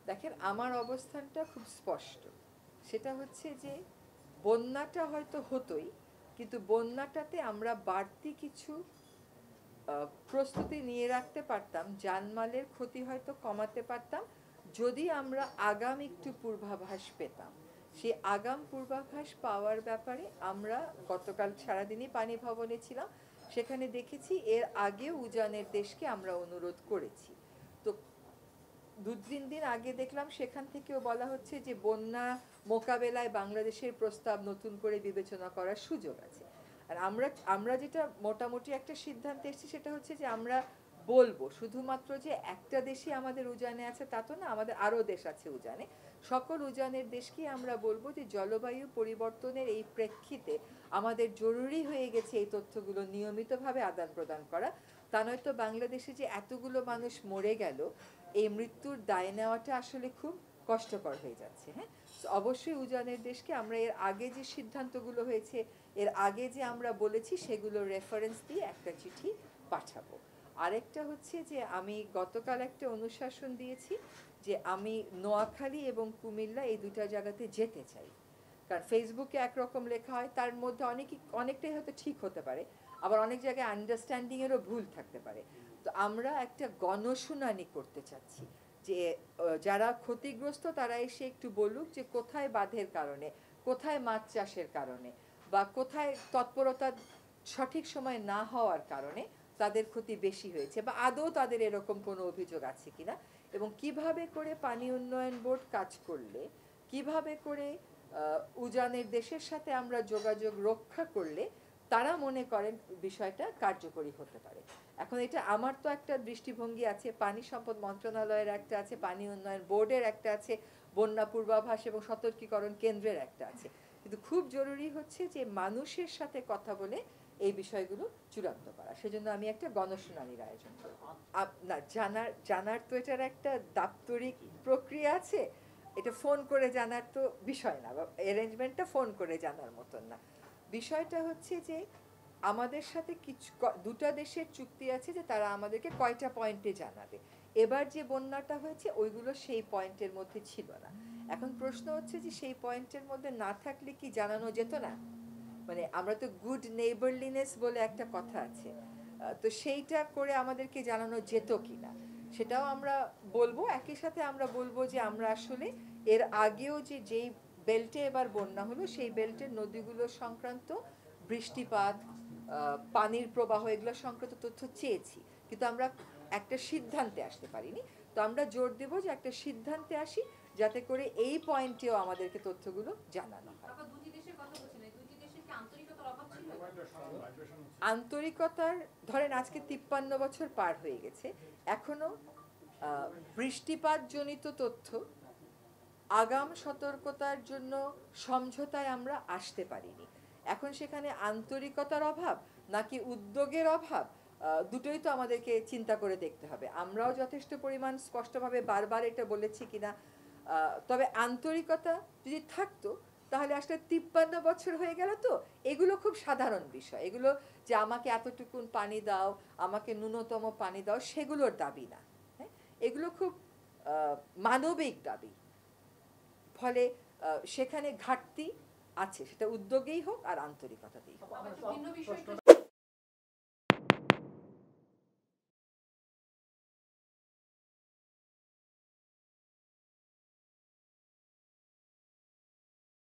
দেখেন আমার অবস্থানটা খুব স্পষ্ট, সেটা হচ্ছে যে বন্যাটা হয়তো হতোই, কিন্তু বন্যাটাতে আমরা বাড়তি কিছু প্রস্তুতি নিয়ে রাখতে পারতাম, জানমালের ক্ষতি হয়তো কমাতে পারতাম যদি আমরা আগাম একটু পূর্বাভাস পেতাম। সেই আগাম পূর্বাভাস পাওয়ার ব্যাপারে আমরা গতকাল সারাদিনই পানি ভবনে ছিলাম, সেখানে দেখেছি এর আগেও উজানের দেশকে আমরা অনুরোধ করেছি। তো 2-3 দিন আগে দেখলাম সেখান থেকেও বলা হচ্ছে যে বন্যা মোকাবেলায় বাংলাদেশের প্রস্তাব নতুন করে বিবেচনা করার সুযোগ আছে। আর আমরা আমরা যেটা মোটামুটি একটা সিদ্ধান্তে এসেছি সেটা হচ্ছে যে আমরা বলবো শুধুমাত্র যে একটা দেশই আমাদের উজানে আছে তা তো না, আমাদের আরও দেশ আছে উজানে। সকল উজানের দেশকেই আমরা বলবো যে জলবায়ু পরিবর্তনের এই প্রেক্ষিতে আমাদের জরুরি হয়ে গেছে এই তথ্যগুলো নিয়মিতভাবে আদান প্রদান করা। তা নয়তো বাংলাদেশে যে এতগুলো মানুষ মরে গেল, এই মৃত্যুর দায় নেওয়াটা আসলে খুব কষ্টকর হয়ে যাচ্ছে। হ্যাঁ, অবশ্যই উজানের দেশকে আমরা এর আগে যে সিদ্ধান্তগুলো হয়েছে, এর আগে যে আমরা বলেছি সেগুলো রেফারেন্স দিয়ে একটা চিঠি পাঠাবো। আরেকটা হচ্ছে যে আমি গতকাল একটা অনুশাসন দিয়েছি যে আমি নোয়াখালী এবং কুমিল্লা এই দুটা জায়গাতে যেতে চাই। কারণ ফেসবুকে একরকম লেখা হয়, তার মধ্যে অনেকটাই হয়তো ঠিক হতে পারে, আবার অনেক জায়গায় আন্ডারস্ট্যান্ডিংয়েরও ভুল থাকতে পারে। তো আমরা একটা গণশুনানি করতে চাচ্ছি যে যারা ক্ষতিগ্রস্ত তারা এসে একটু বলুক যে কোথায় বাঁধের কারণে, কোথায় মাছ চাষের কারণে, বা কোথায় তৎপরতা সঠিক সময় না হওয়ার কারণে তাদের ক্ষতি বেশি হয়েছে, বা আদৌ তাদের এরকম কোনো অভিযোগ আছে কিনা, এবং কিভাবে করে পানি উন্নয়ন বোর্ড কাজ করলে, কিভাবে করে উজানের দেশের সাথে আমরা যোগাযোগ রক্ষা করলে তারা মনে করেন বিষয়টা কার্যকরী হতে পারে। এখন এটা আমার তো একটা দৃষ্টিভঙ্গি আছে, পানি সম্পদ মন্ত্রণালয়ের একটা আছে, পানি উন্নয়ন বোর্ডের একটা আছে, বন্যা পূর্বাভাস এবং সতর্কীকরণ কেন্দ্রের একটা আছে, কিন্তু খুব জরুরি হচ্ছে যে মানুষের সাথে কথা বলে এই বিষয়গুলো চূড়ান্ত করা। সেজন্য আমি একটা গণশুনানির আয়োজন করব। না, জানার জানার তো এটার একটা দাপ্তরিক প্রক্রিয়া আছে, এটা ফোন করে জানার তো বিষয় না, বা অ্যারেঞ্জমেন্টটা ফোন করে জানার মতন না। বিষয়টা হচ্ছে যে আমাদের সাথে কিছু দুটা দেশের চুক্তি আছে যে তারা আমাদেরকে কয়টা পয়েন্টে জানাবে। এবার যে বন্যাটা হয়েছে ওইগুলো সেই পয়েন্টের মধ্যে ছিল না। এখন প্রশ্ন হচ্ছে যে সেই পয়েন্টের মধ্যে না থাকলে কি জানানো যেত না? মানে আমরা তো গুড নেইবারলিনেস বলে একটা কথা আছে, তো সেইটা করে আমাদেরকে জানানো যেত কিনা সেটাও আমরা বলবো। একই সাথে আমরা বলবো যে আমরা আসলে এর আগেও যেই বেল্টে এবার বন্যা হলো সেই বেল্টের নদীগুলো সংক্রান্ত বৃষ্টিপাত, পানির প্রবাহ এগুলো সংক্রান্ত তথ্য চেয়েছি, কিন্তু আমরা একটা সিদ্ধান্তে আসতে পারিনি। তো আমরা জোর দেব যে একটা সিদ্ধান্তে আসি যাতে করে এই পয়েন্টেও আমাদেরকে তথ্যগুলো জানানো হয়। আন্তরিকতার ধরেন আজকে 53 বছর পার হয়ে গেছে, এখনো বৃষ্টিপাতজনিত তথ্য আগাম সতর্কতার জন্য সমঝোতায় আমরা আসতে পারিনি। এখন সেখানে আন্তরিকতার অভাব নাকি উদ্যোগের অভাব, দুটোই তো আমাদেরকে চিন্তা করে দেখতে হবে। আমরাও যথেষ্ট পরিমাণ স্পষ্টভাবে বারবার এটা বলেছি কিনা, তবে আন্তরিকতা যদি থাকতো তাহলে আসলে 53 বছর হয়ে গেল তো, এগুলো খুব সাধারণ বিষয়, এগুলো যে আমাকে এতটুকুন পানি দাও, আমাকে ন্যূনতম পানি দাও, সেগুলোর দাবি না। হ্যাঁ, এগুলো খুব মানবিক দাবি। ফলে সেখানে ঘাটতি আছে, সেটা উদ্যোগেই হোক আর আন্তরিকতাতেই হোক।